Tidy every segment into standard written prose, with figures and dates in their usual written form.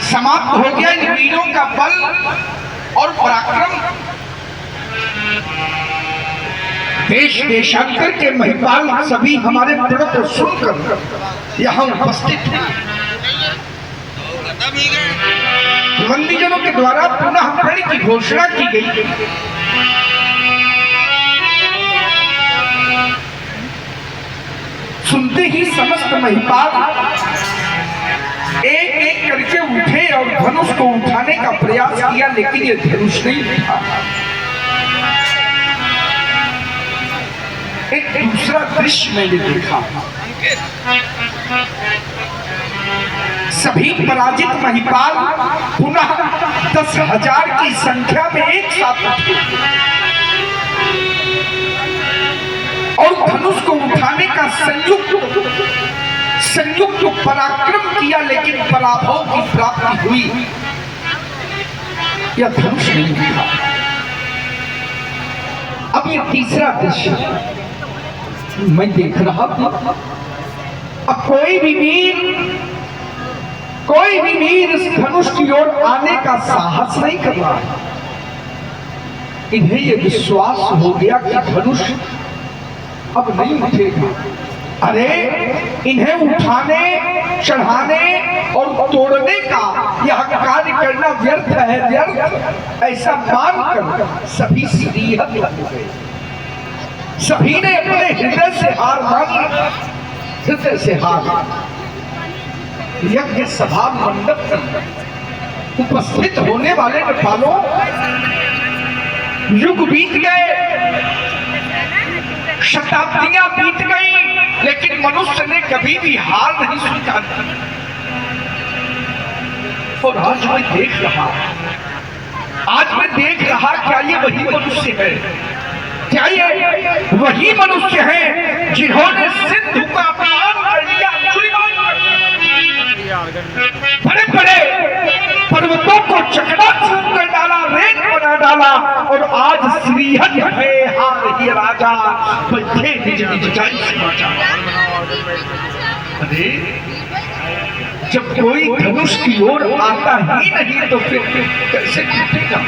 समाप्त हो गया इन वीरों का बल और पराक्रम। देश देशांतर के महिपाल सभी हमारे प्रण को सुनकर यहाँ उपस्थित हैं। बंदीजनों के द्वारा पुनः प्रण की घोषणा की गई। सुनते ही समस्त महिपाल एक एक करके उठे और धनुष को उठाने का प्रयास किया, लेकिन ये धनुष नहीं उठा। एक दूसरा दृश्य मैंने देखा। सभी पराजित महिपाल पुनः 10,000 की संख्या में एक साथ उठे और धनुष को उठाने का संयुक्त पराक्रम किया, लेकिन पराभव की प्राप्ति हुई। यह धनुष नहीं उठा। अब ये तीसरा दृश्य मैं देख रहा था। अब कोई भी वीर इस धनुष की ओर आने का साहस नहीं कर रहा है। इन्हें यह विश्वास हो गया कि धनुष अब नहीं उठेगा। अरे इन्हें उठाने, चढ़ाने और तोड़ने का यह कार्य करना व्यर्थ है, व्यर्थ ऐसा मानकर सभी सीरियत हो गए। सभी ने अपने हृदय से हार मानी, हृदय से हार। यज्ञ सभा मंडप में उपस्थित होने वाले नेपालों, युग बीत गए, शताब्दियां बीत गई, लेकिन मनुष्य ने कभी भी हार नहीं स्वीकार की। और आज मैं देख रहा क्या ये वही मनुष्य है? क्या ये वही मनुष्य है जिन्होंने सिंधु का अपमान कर लिया, बड़े बड़े पर्वतों को चकनाचूर कर डाला, रेत बना डाला, और आज श्रीहरि है हार ही राजा बैठे निज निज जाई समाचार। अरे जब कोई धनुष की ओर आता ही नहीं तो फिर कैसे टूटेगा?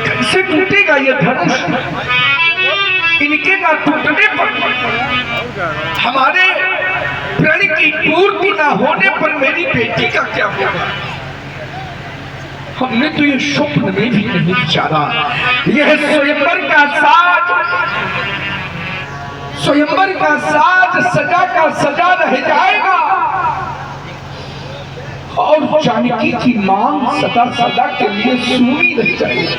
कैसे टूटेगा ये धनुष? इनके ना टूटने पर, हमारे प्रण की पूर्ति ना होने पर मेरी बेटी का क्या होगा? हमने तो ये स्वप्न में भी नहीं विचारा। यह स्वयंवर का साज सजा का सजा रह जाएगा और जानकी की मांग सदा सदा के लिए सुनी रह जाएगी।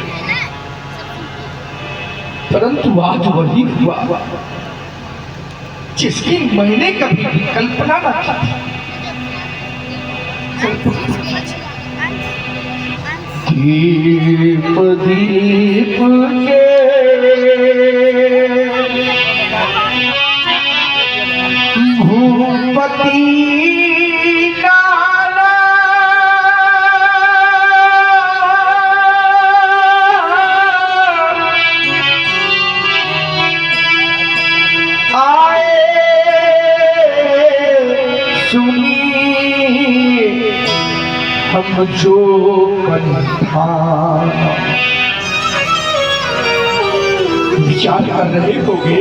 परंतु आज वही हुआ जिसकी मैंने कभी भी कल्पना न की थी। दीप दीप के भूपति हम जो विचार कर रहे होंगे,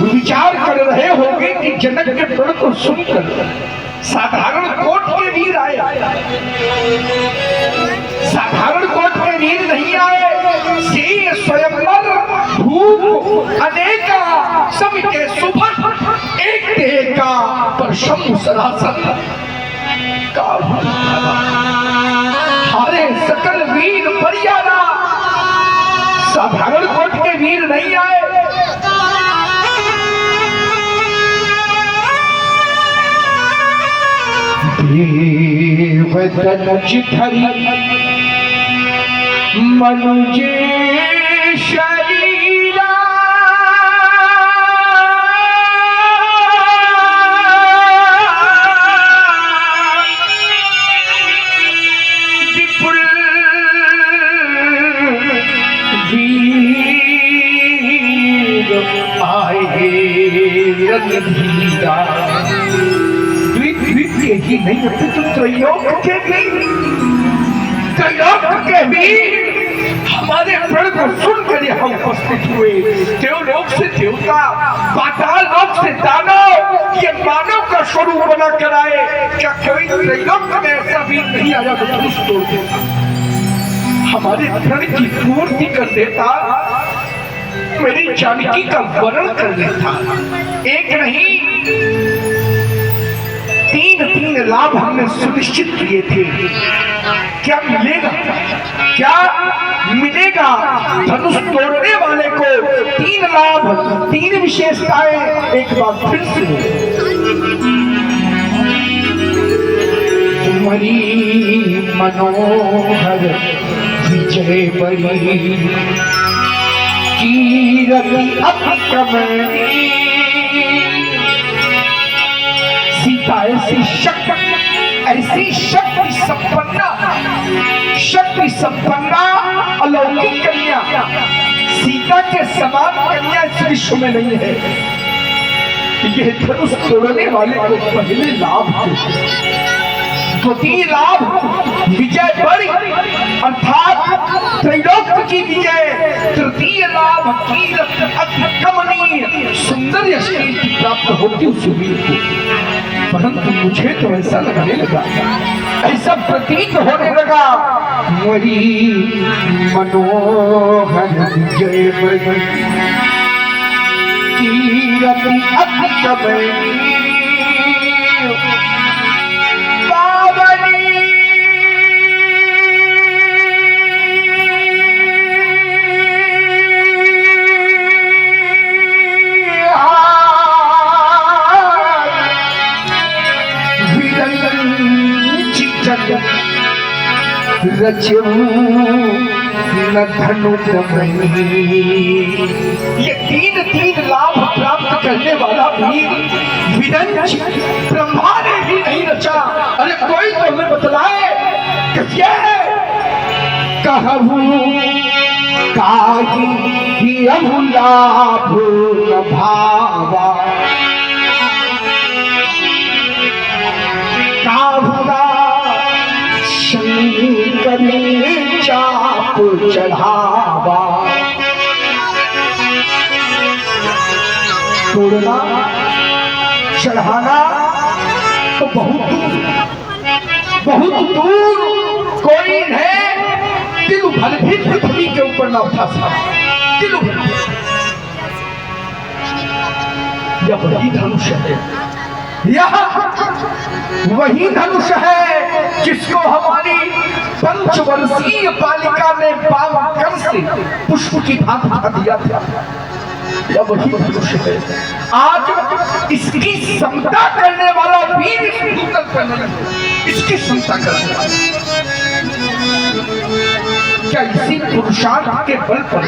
विचार कर रहे होंगे कि जनक के प्रण को सुनकर साधारण कोट के वीर आए। साधारण कोट के वीर नहीं आए, से स्वयंवर भूप अनेका सबके सुभग एक देगा पर शंभु सरासन का हारे सकल वीर परियारा। साधारण कोट के वीर नहीं आए। देवदनुज धरि मनुज शरीरा विपुल वीर आए रणधीरा। के ही नहीं अपितु त्रैलोक के भी हमारे प्रण को सुनकर यहाँ उपस्थित हुए। देवलोक से देवता, पाताल लोक से दानव, ये मानव का स्वरूप बना कर आए। क्या कोई त्रैलोक में ऐसा भी नहीं आया तो धनुष तोड़ देता, हमारे प्रण की पूर्ति कर देता, मेरी जानकी का वर्ण कर लेता। एक नहीं, तीन लाभ हमने सुनिश्चित किए थे। क्या मिलेगा, क्या मिलेगा? धनुष तोड़ने वाले को 3 लाभ, 3 विशेषताएं एक बार फिर से। तुम्हारी मनोहर विजय बड़ी कीरति अतिक्रमणी, सीता ऐसी शक्ति संपन्ना अलौकिक कन्या, सीता के समान कन्या इस विश्व में नहीं है। यह धनुष तोड़ने वाले को पहले लाभ थे। द्वितीय लाभ विजय बड़ी अर्थात त्रैलोक की विजय। तृतीय लाभ कीरति अतिक्रमणी, सुंदर यश कीर्ति प्राप्त होती उस वीर को। परंतु मुझे तो ऐसा लगने लगा, ऐसा प्रतीत होने लगा, मेरी मनोहर विजय बड़ी कीरति अतिक्रमणी, ये 3 लाभ प्राप्त करने वाला वीर विरंच ब्रह्मा ने भी नहीं रचा। अरे कोई तो हमें बतलाए कैसे है? कहूँ काही लाभ भावा, काहुगा शंकर चाप चढ़ावा। तोड़ना चढ़ाना तो बहुत दूर कोई है, दिल भर भी पृथ्वी के ऊपर न उठा सकता। दिल भर यह वही धनुष है, यह वही धनुष है जिसको हमारी 5 वर्षीय बालिका ने बाम से पुष्प की भांति उठा दिया था। यह वही धनुष है। आज इसकी समता करने वाला वीर इसकी समता करने वाला क्या इसी पुरुषार्थ के बल पर,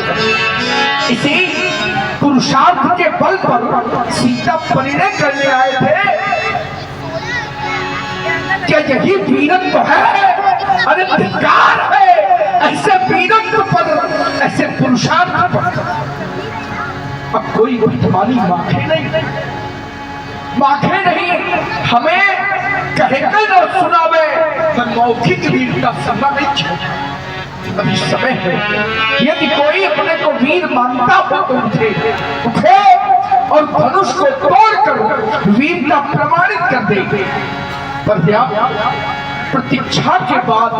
इसी पुरुषार्थ के बल पर सीता परिणय करने आए थे? क्या यही वीरत्व है? अरे धिक्कार है ऐसे वीरत्व पर, ऐसे पुरुषार्थ पर। अब कोई तुम्हारी माखे नहीं, हमें कहकर न सुनावे, मैं मौखिक वीरता समय नहीं चाहिए। अभी समय है, यदि कोई अपने को वीर मानता हो तो उठे और धनुष को तोड़कर वीरता प्रमाणित कर दे। पर्याप्त प्रतीक्षा के बाद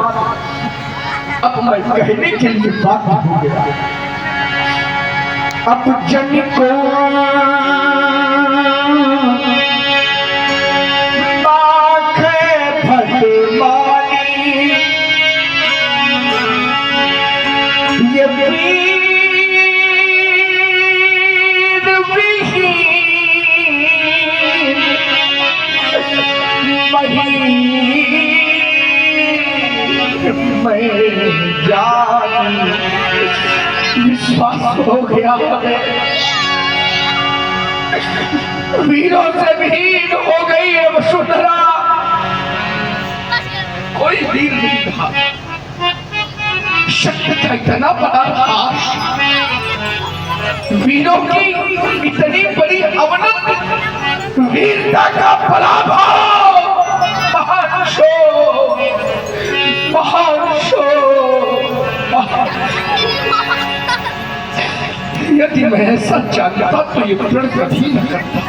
अब मैं कहने के लिए बात हो गया। अब जन को विश्वास हो गया, वीरों से भीड़ हो गई है वसुंधरा। कोई वीर नहीं था, शक्ति का इतना बड़ा था, वीरों की इतनी बड़ी अवनति, वीरता का पराभव मैं ऐसा जानता तो ये प्रण कभी न करता।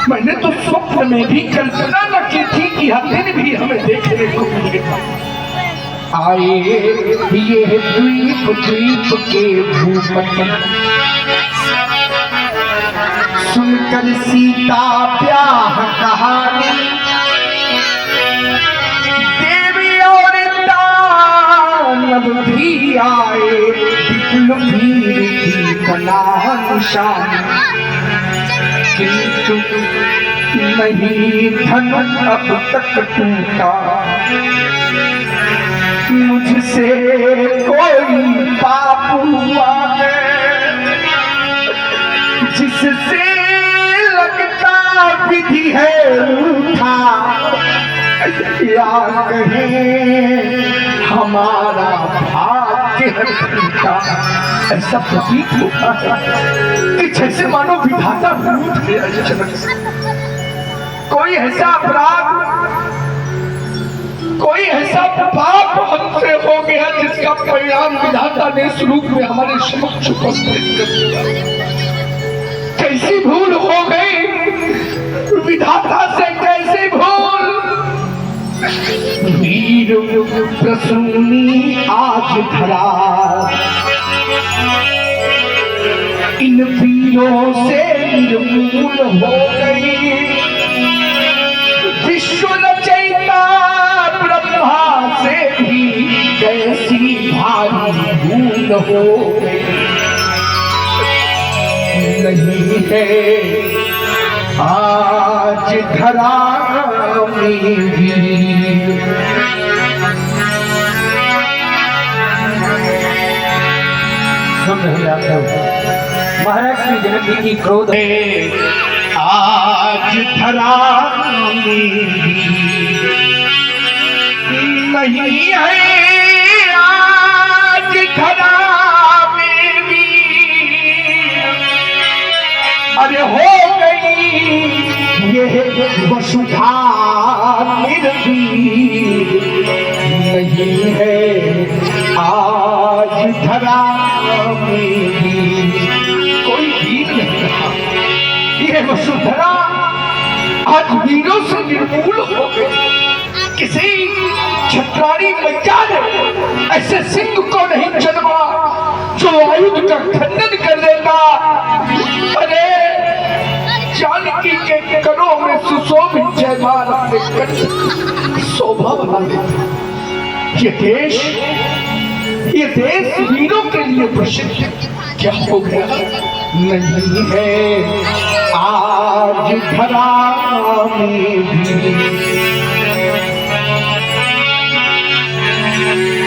मैंने तो स्वप्न में भी कल्पना न की थी कि हर दिन भी हमें देखने को मिलेगा। आए ये द्वीप द्वीप के भूपति, सुनकर सीता ब्याह कहानी, देवी और दानव भी आए, विपुल भीड़ की कला निशानी, किंतु नहीं धनुष अब तक टूटा, मुझसे कोई पाप हुआ है, जिससे लगता विधि है रूठा, या कहें हमारा भाग्य टूटा। ऐसा प्रतीत होता है कि जैसे मानो विधाता रूठ गया अचानक से। कोई ऐसा अपराध, कोई ऐसा पाप हमसे हो गया जिसका परिणाम विधाता ने इस रूप में हमारे समक्ष उपस्थित कर दिया। कैसी भूल हो गई विधाता से, कैसी भूल। वीर प्रसूनी आज धरा, इन वीरों से निर्मूल हो गई, विश्व रचयिता ब्रह्मा से भी कैसी भारी भूल हो गई। नहीं है आज धरा में वीर, सुन रहे आप महाराज श्री जनक की क्रोध है। आज धरा नहीं है, आज धरा में भी अरे हो गई ये वसुधा निर्वीर। नहीं है आज धरा में भी कोई वीर नहीं रहा। ये वसुधरा आज वीरों से निर्मूल हो गई। किसी छत्राणी मैया ने ऐसे सिंह को नहीं जन्मा जो आयुध का खंडन कर देता। अरे जानकी के करों में सुशोभित जयमाल अपने कंठ शोभा बना देता। ये देश वीरों के लिए प्रसिद्ध है। क्या हो गया? नहीं है आज धरा में भी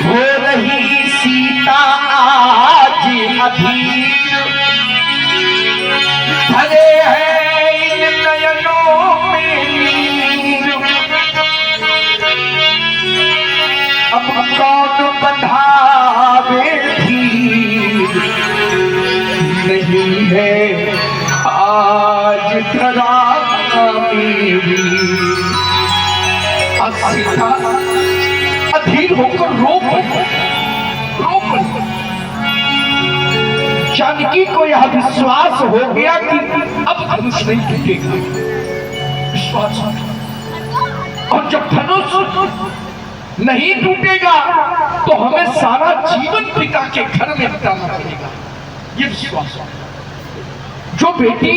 हो रही सीता आज अधीर। धरे है इन नयनों में नीर, अब कौन बंधावे धीर। नहीं है आज धरा में भी। सीता अधीर होकर रो पड़ी। जानकी को यह विश्वास हो गया कि अब धनुष नहीं टूटेगा। विश्वास, और जब धनुष नहीं टूटेगा तो हमें सारा जीवन पिता के घर में बिताना पड़ेगा। ये विश्वास, जो बेटी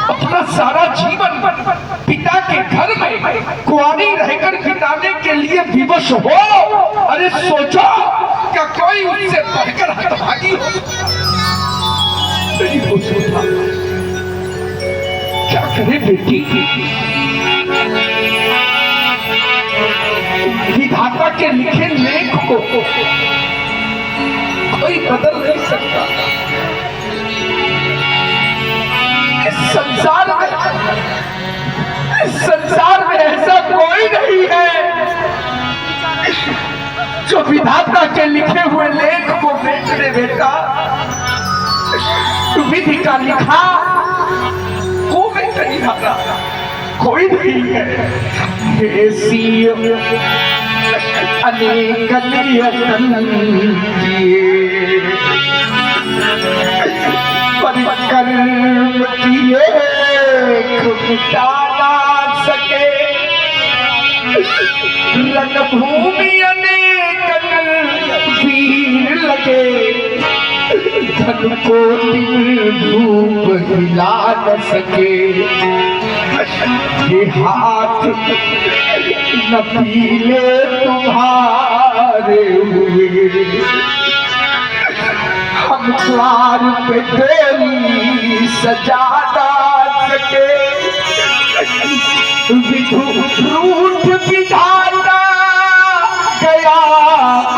अपना सारा जीवन पिता के घर में कुंवारी रहकर बिताने के लिए विवश हो, अरे सोचो क्या कोई उससे बढ़कर हतभागी हो? नहीं हो सकता। क्या करे बेटी? विधाता के लिखे लेख को कोई बदल नहीं सकता। इस संसार में ऐसा कोई नहीं है जो विधाता के लिखे हुए लेख को देख ले बेटा। विधि का लिखा को मैं नहीं भागा, कोई नहीं है। ऐसी अनेक कर्म की लेख मिटा ना सके, रणभूमि अनेक वीर लगे, धन को धूप हिला न सके। ये हाथ न पीले तुम्हारे हुए, हम द्वार पे डोली सजा ना सके। रूठ विधाता गया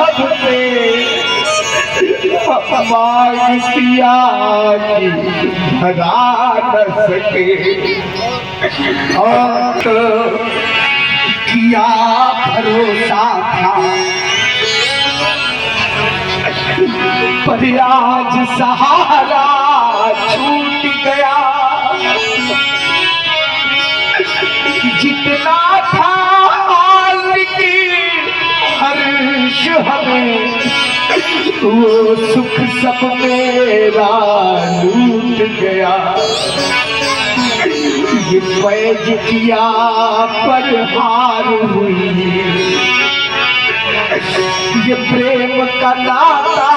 अब से, माया की भरा न सके। और किया भरोसा था पर आज सहारा छूट गया। जितना था हाल की हर्ष हमें, वो सुख सब मेरा लूट गया। ये पैज किया पर हार हुई, ये प्रेम का नाता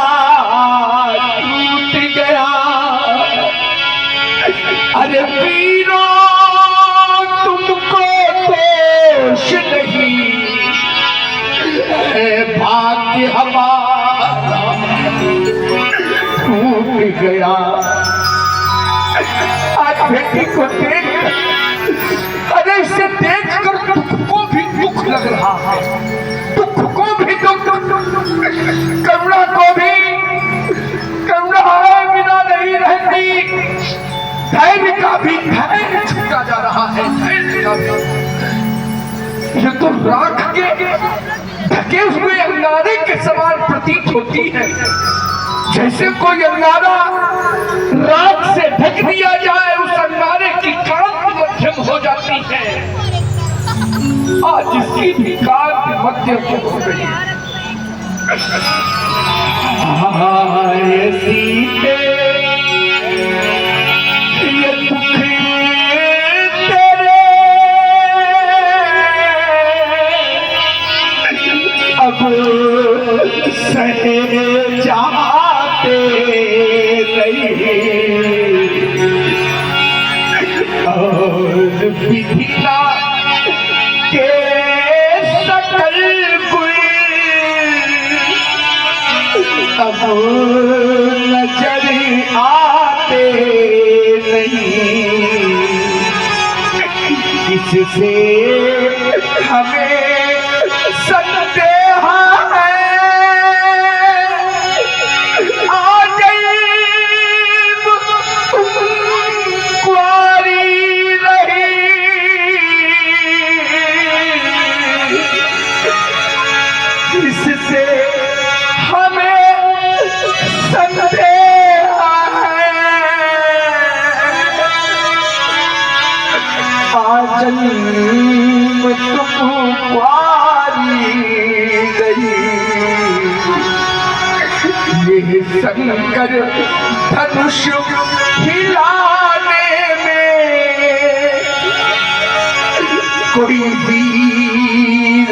टूट गया। अरे वीरों तुमको दोष नहीं, भाग्य हमारा टूट गया। आज बेटी को देख, अरे इसे देख कर दुख को भी दुख लग रहा है, दुख को भी दुख, करुणा को भी करुणा है बिना नहीं रहती, धैर्य का भी धैर्य छूटा जा रहा है, धैर्य का भी। ये तो राख के ढके हुए अंगारे के समान प्रतीत होती है, जैसे कोई अंगारा राख से ढक दिया जाए, उस अंगारे की कांति मध्यम हो जाती है। आज इसकी भी कांति मध्यम हो गई। सीते ये दुख तेरे अब सहे जाते नहीं, और विधिका के सकल गुण अब नजर आते नहीं। इससे हमें संदेह है, इससे हमें संदेह है, आजन्म तुम कुंवारी नहीं। ये शंकर धनुष हिलाने में कोई वीर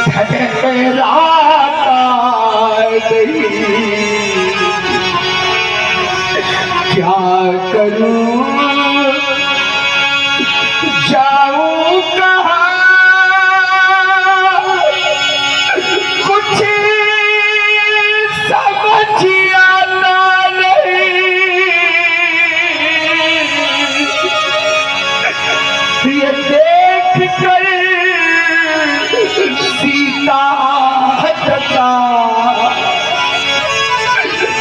ठहराता नहीं। क्या करूं जाऊं कहाँ, कुछ समझ आता नहीं। ये देख कर सीता हटता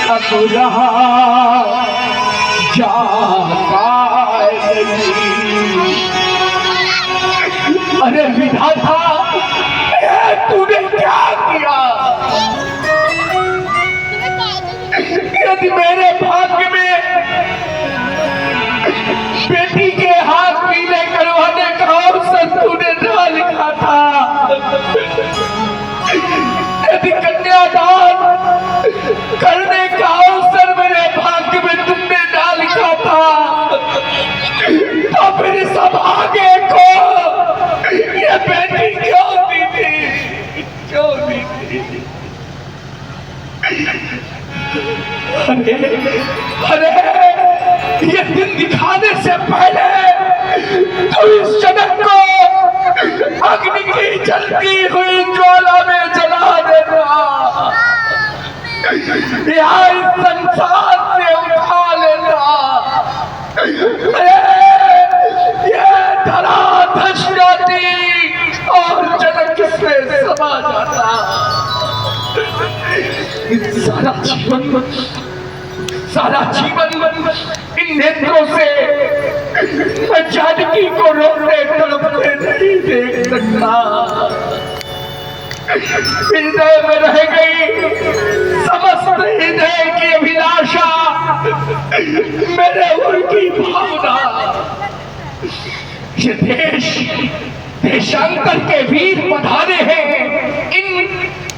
अब रहा जाता नहीं। अरे विधाता, तूने क्या किया? यदि मेरे भाग्य में बेटी के हाथ पीले करवाने का अवसर तूने ना लिखा था, यदि कन्यादान करने का अवसर मेरे भाग्य में तुमने ना लिखा अरे ये दिन दिखाने से पहले तो इस जनक को अग्नि की जलती हुई ज्वाला में जला देना, या इस संसार से उठा लेना। ये धरा धस जाती और जनक से समा जाता। सारा जीवन इन नेत्रों से मैं जानकी को रोते तड़पते नहीं देख सकता। हृदय में रह गई समस्त हृदय की अभिलाषा, मेरे उनकी भावना। ये देशांतर के वीर पधारे हैं। इन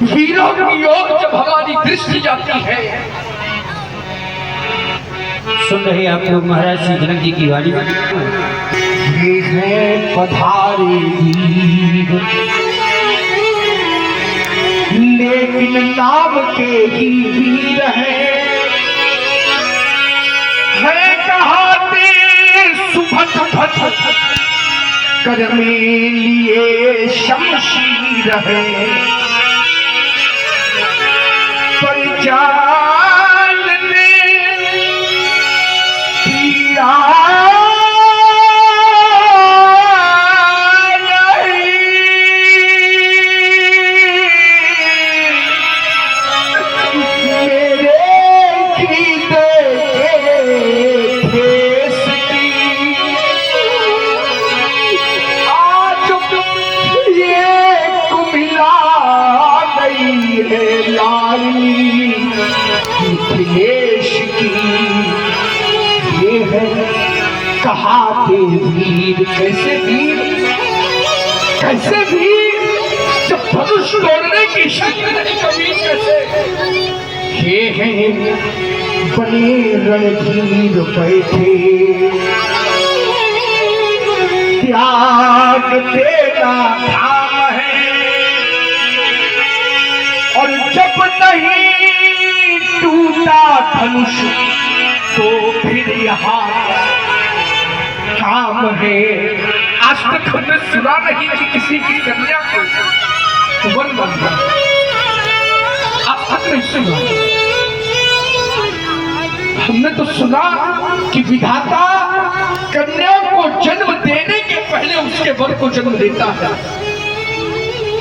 वीरों की ओर जब हमारी दृष्टि जाती है, सुन रहे आप लोग महाराज श्री जनक जी की वाणी में। ये है पधारे वीर, लेकिन नाम के ही वीर है कहाते सुभट भट कर में लिए शमशीर है। परिचाल ने पीड़ा कहाते वीर। कैसे वीर, कैसे वीर जब धनुष तोड़ने की शक्ति नहीं कभी। कैसे ये हैं बने रणधीर बैठे, त्याग देना धाम है। और जब नहीं टूटा धनुष तो फिर यहाँ काम है। आज तक हमने सुना नहीं कि किसी की कन्या को वन बन गया। आज तक नहीं सुना। हमने तो सुना कि विधाता कन्या को जन्म देने के पहले उसके वर को जन्म देता है।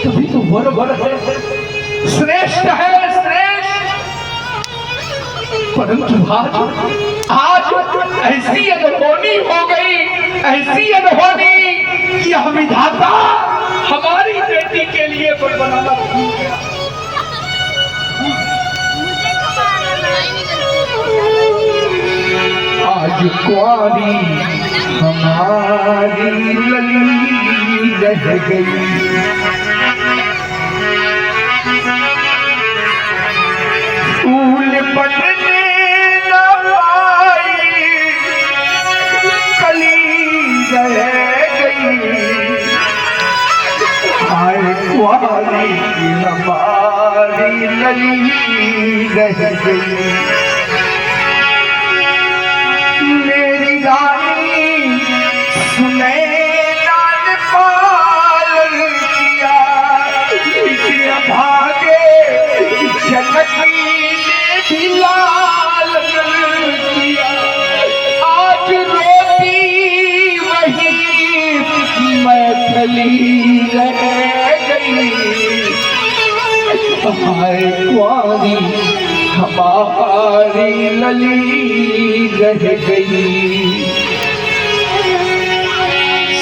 तभी तो वर वर है, श्रेष्ठ है, श्रेष्ठ। परंतु आज ऐसी अनहोनी हो गई, ऐसी अनहोनी कि यह विधाता हमारी बेटी के लिए वर बनाना भूल गया। आज कुआरी हमारी लली रह गई, फूल बनने न पाई, कली रह गई। आए कुआरी हमारी लली रह गई। मेरी रानी सुने लाल पालन किया, इसे भागे जनकी ने भी लाल किया। आज रोती वही मैथिली रह गई। हाय कुआरी हमारी लली रह गई।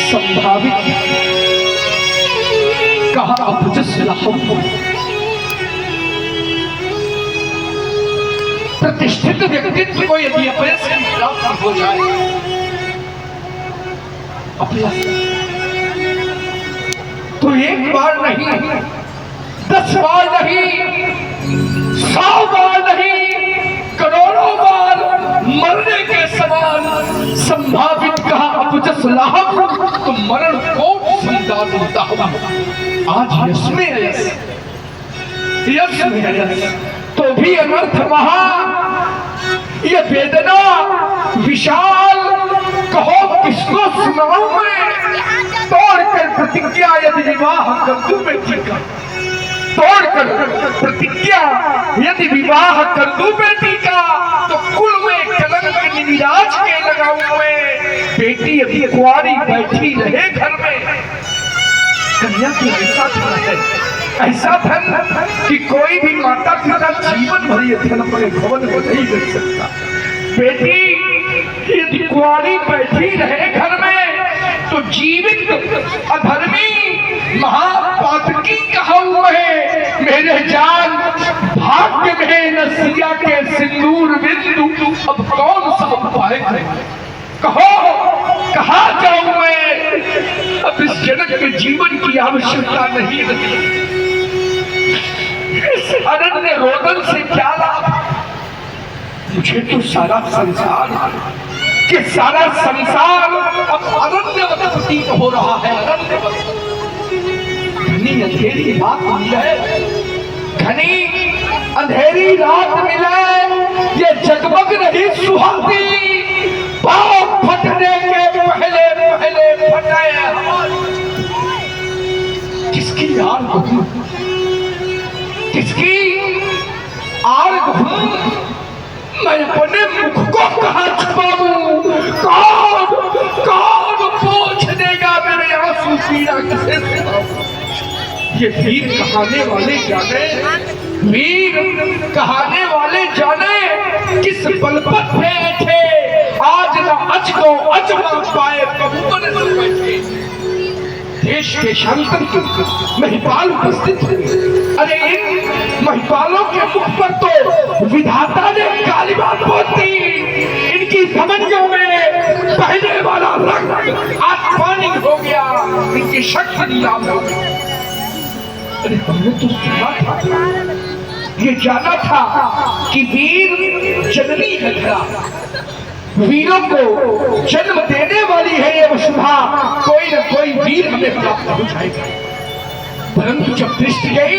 संभावित कहा अपजस लाभ, प्रतिष्ठित व्यक्तित्व को यदि अपने से प्राप्त हो जाए, अपना तो एक बार नहीं, 10 बार नहीं, 100 बार नहीं, करोड़ों बार मरने के समान संभावित कहा अपजस लाभ। तो मरण कोट संदान होता हुआ आज यश में यश, यश में यश, तो भी अनर्थ महा ये वेदना विशाल कहो किसको सुनाऊं मैं। तोड़कर प्रतिज्ञा यदि विवाह कर दूं बेटी का, तोड़कर प्रतिज्ञा यदि विवाह कर दूं बेटी का, तो कुल में कलंक निराज के लगाऊं मैं। बेटी अभी कुंवारी बैठी रहे घर में। कन्या की ऐसा धन है, ऐसा धन कि कोई भी माता पिता जीवन भर ये धन अपने भवन में नहीं रख सकता। बेटी यदि कुंवारी बैठी रहे घर में तो जीवित अधर्मी महापातकी कहा हुआ है। मेरे जान भाग्य में न सिया के सिंदूर बिंदु, अब कौन सा उपाय है? कहो कहाँ जाऊं मैं? अब इस जगत में जीवन की आवश्यकता नहीं रही। इस अनन्य रोदन से क्या लाभ? मुझे तो सारा संसार कि सारा संसार अब अरण्यवत प्रतीत हो रहा है। अरण्यवत घनी अंधेरी रात मिले, घनी अंधेरी रात मिले, ये जगमग नहीं सुहाती। पाँव फटने के पहले पहले फटाए किसकी आर बहू, किसकी आर बहू? मैं अपने मुख को कहाँ छुपाऊं? कौन कौन पूछ देगा मेरे आंसू पीड़ा किसे सुनाऊं? ये वीर कहाने वाले जाने, वीर कहाने वाले जाने किस बल पर बैठे। आज न अच को अच न पाए कबूतर से बैठे। देश के शांतन के महिपाल उपस्थित हुए। अरे इन महिपालों के मुख पर तो विधाता ने काली बात बोलती। इनकी समझों में पहले वाला रंग आत्मानी हो गया, इनकी शक्ति नीलाम हो गई। अरे हमने तो सुना था, ये जाना था कि वीर जननी है धरा, वीरों को जन्म देने वाली है ये वसुधा। कोई न कोई वीर हमें प्राप्त हो जाएगा। परंतु जब दृष्टि गई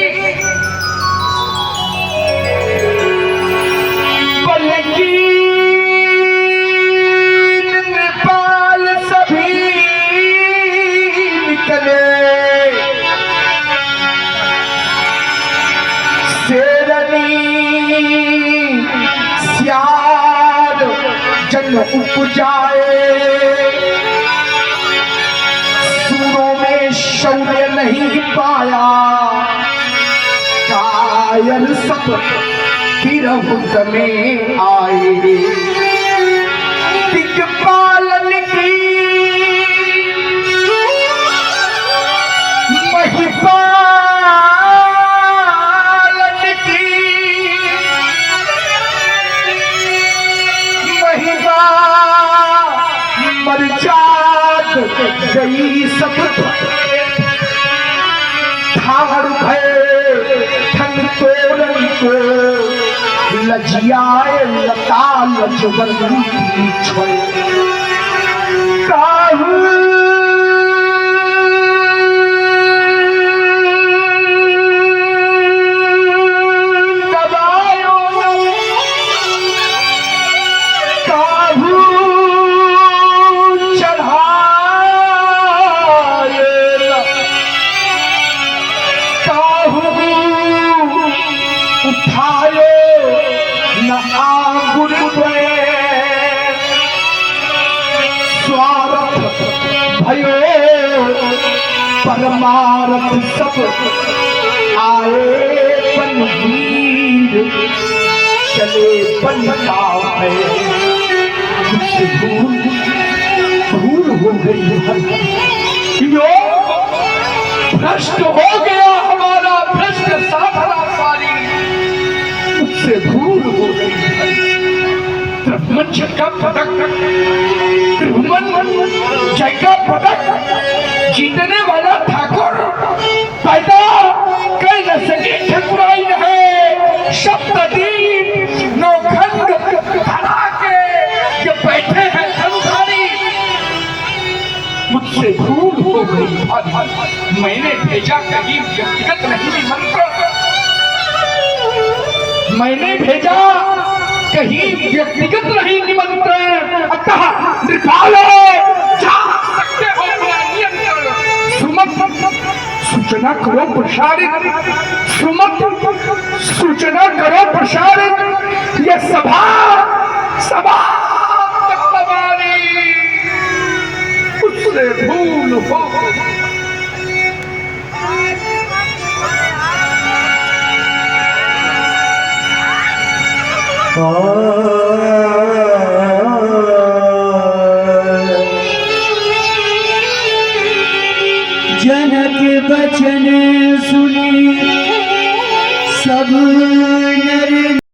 नेपाल सभी निकले, शेरनी सियार जन उपजाए, सूरों में शौर्य नहीं पाया, कायल सब गिरफ्त में आए। दिग्पालन की महिपालन की महिमा मर जात गई सब ठाड़ भय ठन तोरण को लजियाए लता लजवन की छोड़ काहू दबायो काहू चढ़ाए काहू उठाए न आंगुर पे स्वार्थ भयो परमार्थ सब आए पनवीर चले बनता है। मुझसे भूल हो गई यो भ्रष्ट हो गया हमारा भ्रष्ट साधना सारी, मुझसे भूल हो गई है। त्रिभुवन जय का पदक, त्रिभुवन जय का पदक जीतने वाला ठाकुर पैदा कर न सके ठकुराई है। सप्तदीप नौखंड धरा के ये बैठे हैं धनुधारी, मुझसे भूल हो गई। मैंने भेजा कहीं व्यक्तिगत नहीं मंत्र, मैंने भेजा कहीं व्यक्तिगत नहीं निमंत्रण, अतः नृपालो जा सकते हो मेरा नियंत्रण। सुमत सूचना करो प्रसारित, सुमत सूचना करो प्रसारित, ये सभा सभा तत्वारी उससे भूल हो। जनक बचन सुनी सब नर